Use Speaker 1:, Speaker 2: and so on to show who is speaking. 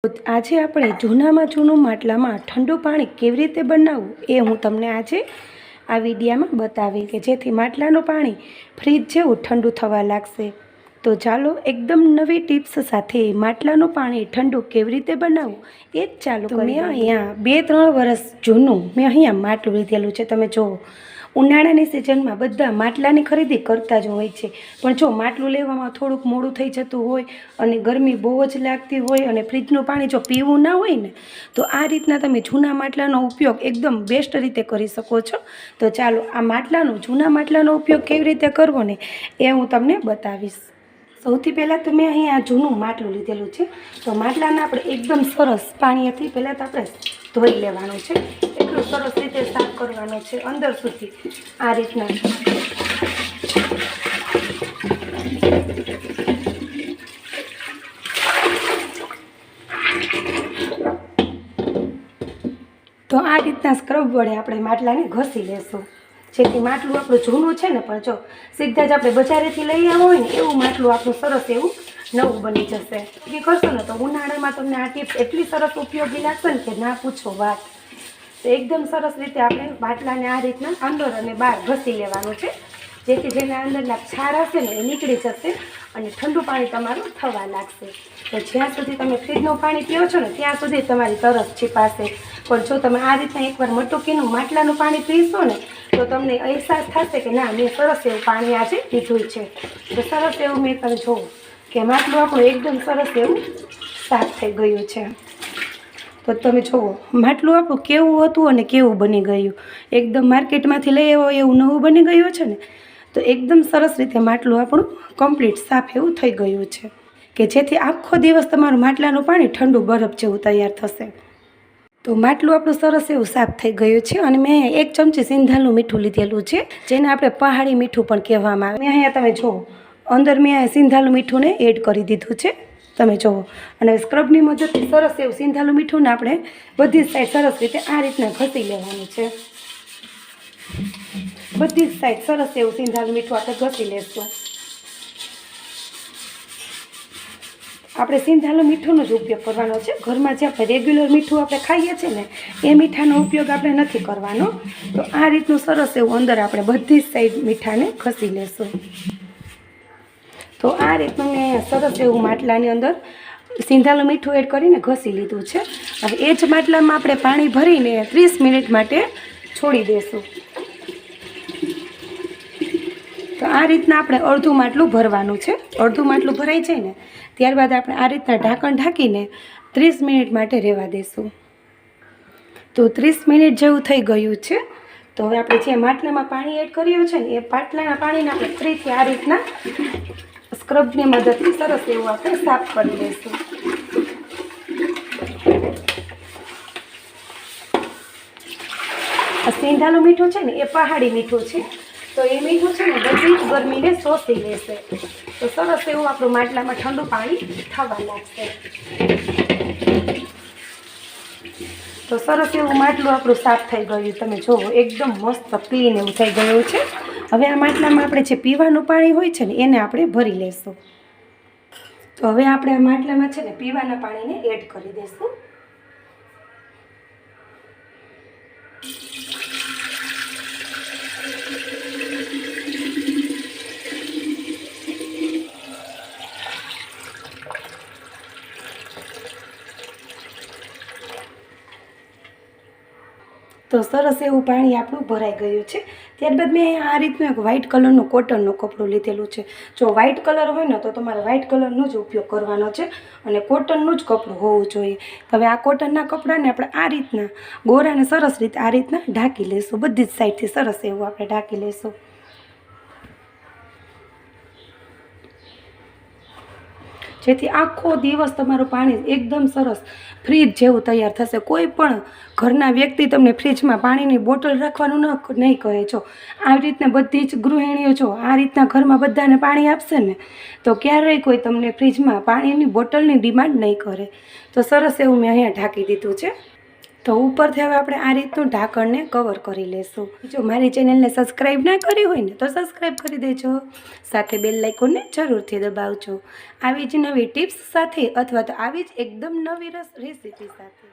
Speaker 1: આજે આપણે જૂનામાં જૂનું માટલામાં ઠંડુ પાણી કેવી રીતે બનાવવું એ હું તમને આજે આ વિડીયામાં બતાવી કે જેથી માટલાનું પાણી ફ્રીજ જેવું ઠંડુ થવા લાગશે। તો ચાલો એકદમ નવી ટિપ્સ સાથે માટલાનું પાણી ઠંડુ કેવી રીતે બનાવવું એ જ ચાલુ કરીએ। મેં અહીંયા 2-3 વર્ષ જૂનું મેં અહીંયા માટલું લીધેલું છે। તમે જુઓ, ઉનાળાની સિઝનમાં બધા માટલાની ખરીદી કરતા જ હોય છે, પણ જો માટલું લેવામાં થોડુંક મોડું થઈ જતું હોય અને ગરમી બહુ જ લાગતી હોય અને ફ્રીજનું પાણી જો પીવું ના હોય ને, તો આ રીતના તમે જૂના માટલાનો ઉપયોગ એકદમ બેસ્ટ રીતે કરી શકો છો। તો ચાલો આ જૂના માટલાનો ઉપયોગ કેવી રીતે કરવો ને એ હું તમને બતાવીશ। સૌથી પહેલાં તો મેં અહીંયા જૂનું માટલું લીધેલું છે। તો માટલાને આપણે એકદમ સરસ પાણીથી પહેલાં તો આપણે ધોઈ લેવાનું છે, એટલું સરસ રીતે સાફ કરવાનું છે અંદર સુધી આ રીતના। તો આ રીતના સ્ક્રબ વડે આપણે માટલાને ઘસી લેશું, જેથી માટલું આપણું જૂનું છે ને પણ જો સીધા જ આપણે બજારેથી લઈ આવ્યા હોય ને એવું માટલું આપણું સરસ એવું નવું બની જશે। એ કરશો ને તો ઉનાળામાં તમને આ ટીપ્સ એટલી સરસ ઉપયોગી લાગશે ને કે ના પૂછો વાત। તો એકદમ સરસ રીતે આપણે માટલાને આ રીતના અંદર અને બહાર ઘસી લેવાનું છે, જેથી જેના અંદરના છાર હશે ને એ નીકળી જશે અને ઠંડુ પાણી તમારું થવા લાગશે। તો જ્યાં સુધી તમે ફ્રીજનું પાણી પીઓ છો ને ત્યાં સુધી તમારી તરસ છીપાશે, પણ જો તમે આ રીતના એકવાર મટુકીનું માટલાનું પાણી પીશો ને તો તમને અહેસાસ થશે કે ના, મેં સરસ એવું પાણી આજે પીધું છે। તો સરસ એવું મેં તમે જોઉં કે માટલું આપણું એકદમ સરસ એવું સાફ થઈ ગયું છે। તો તમે જુઓ માટલું આપણું કેવું હતું અને કેવું બની ગયું, એકદમ માર્કેટમાંથી લઈ આવ્યો એવું નવું બની ગયું છે ને। તો એકદમ સરસ રીતે માટલું આપણું કમ્પ્લીટ સાફ એવું થઈ ગયું છે કે જેથી આખો દિવસ તમારું માટલાનું પાણી ઠંડુ બરફ જેવું તૈયાર થશે। તો માટલું આપણું સરસ એવું સાફ થઈ ગયું છે અને મેં 1 ચમચી સિંધાલું મીઠું લીધેલું છે, જેને આપણે પહાડી મીઠું પણ કહેવામાં આવે। અહીંયા તમે જુઓ અંદર મેં સિંધાલું મીઠુંને એડ કરી દીધું છે, તમે જુઓ। અને સ્ક્રબની મદદથી સરસ એવું સિંધાલું મીઠુંને આપણે બધી જ સાઈડ સરસ રીતે આ રીતના ઘસી લેવાનું છે। બધી જ સાઈડ સરસ એવું સિંધાલું મીઠું આપણે ઘસી લેશું। આપણે સિંધાલું મીઠુંનો જ ઉપયોગ કરવાનો છે, ઘરમાં જે આપણે રેગ્યુલર મીઠું આપણે ખાઈએ છીએ ને એ મીઠાનો ઉપયોગ આપણે નથી કરવાનો। તો આ રીતનું સરસ એવું અંદર આપણે બધી જ સાઈડ મીઠાને ઘસી લેશું। તો આ રીતનું મેં સરસ એવું માટલાની અંદર સિંધાલું મીઠું એડ કરીને ઘસી લીધું છે। હવે એ જ માટલામાં આપણે પાણી ભરીને 30 મિનિટ માટે છોડી દઈશું। તો આ રીતના આપણે અડધું માટલું ભરવાનું છે, અડધું માટલું ભરાઈ જાય ને ત્યારબાદ આપણે આ રીતના ઢાંકણ ઢાંકીને 30 મિનિટ માટે રહેવા દઈશું। તો 30 મિનિટ જેવું થઈ ગયું છે। તો હવે આપણે જે માટલામાં પાણી એડ કર્યું છે ને એ માટલાના પાણીને આપણે ફરીથી આ રીતના સ્ક્રબની મદદથી સરસ એવું આપણે સાફ કરી લઈશું। આ સિંધાલું મીઠું છે ને એ પહાડી મીઠું છે, તો એ મીઠું છે ને બધી જ ગરમીને શોષી લેશે। તો સરસ એવું આપણું માટલામાં ઠંડુ પાણી થવા લાગશે। તો સરસ એવું માટલું આપણું સાફ થઈ ગયું, તમે જુઓ એકદમ મસ્ત ક્લીન એવું થઈ ગયું છે। હવે આ માટલામાં આપણે જે પીવાનું પાણી હોય છે ને એને આપણે ભરી લેશું। તો હવે આપણે આ માટલામાં છે ને પીવાના પાણીને એડ કરી દઈશું। તો સરસ એવું પાણી આપણું ભરાઈ ગયું છે। ત્યારબાદ મેં આ રીતનું એક વ્હાઇટ કલરનું કોટનનું કપડું લીધેલું છે। જો વ્હાઇટ કલર હોય ને તો તમારે વ્હાઇટ કલરનો જ ઉપયોગ કરવાનો છે અને કોટનનું જ કપડું હોવું જોઈએ। હવે આ કોટનના કપડાને આપણે આ રીતના ગોરાને સરસ રીતે આ રીતના ઢાંકી લઈશું, બધી જ સાઈડથી સરસ એવું આપણે ઢાંકી લઈશું। જેથી આખો દિવસ તમારું પાણી એકદમ સરસ ફ્રીજ જેવું તૈયાર થશે। કોઈ પણ ઘરના વ્યક્તિ તમને ફ્રીજમાં પાણીની બોટલ રાખવાનું નહીં કહે। જો આવી રીતના બધી જ ગૃહિણીઓ જો આ રીતના ઘરમાં બધાને પાણી આપશે ને તો ક્યારેય કોઈ તમને ફ્રીજમાં પાણીની બોટલની ડિમાન્ડ નહીં કરે। તો સરસ એવું મેં અહીંયા ઢાંકી દીધું છે। તો ઉપરથી હવે આપણે આ રીતનું ઢાંકણને કવર કરી લેશું. જો મારી ચેનલને સબસ્ક્રાઈબ ના કરી હોય ને તો સબસ્ક્રાઈબ કરી દેજો, સાથે બેલ આઇકોનને જરૂરથી દબાવજો. આવી જ નવી ટિપ્સ સાથે અથવા તો આવી જ એકદમ નવી રેસીપી સાથે.